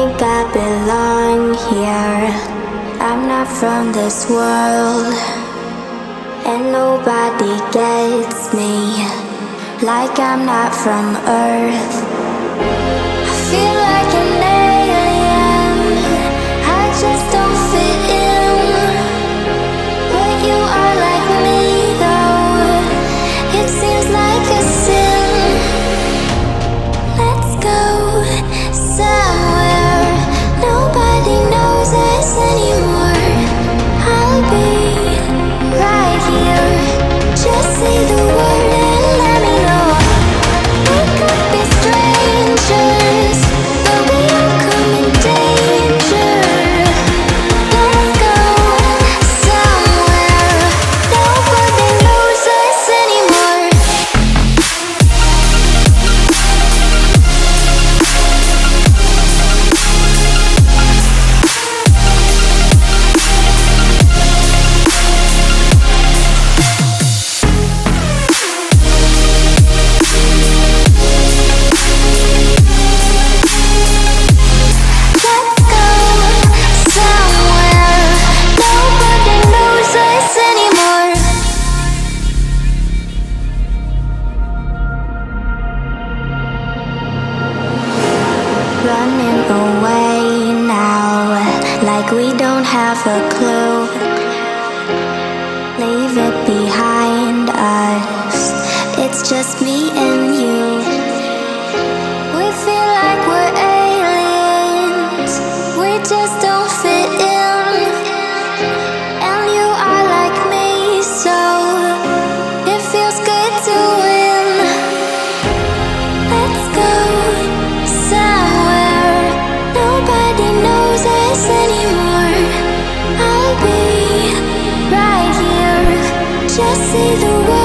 think I belong here. I'm not from this world, and nobody gets me like I'm not from Earth. I feel like an alien, I just don't fit in. But you are like me though, it seems like a sin. Let's go somewhere nobody knows us anymore. I'll be right here, just say the word and let me know. We could be strangers, but we are coming danger. Let's go somewhere nobody knows us anymore. Running away now, like we don't have a clue. Leave it behind us, it's just me and you. We feel like we're aliens, we just don't fit in. And you are like me, so it feels good to win. Let's go somewhere nobody knows us anymore. I'll be right here, just say the word.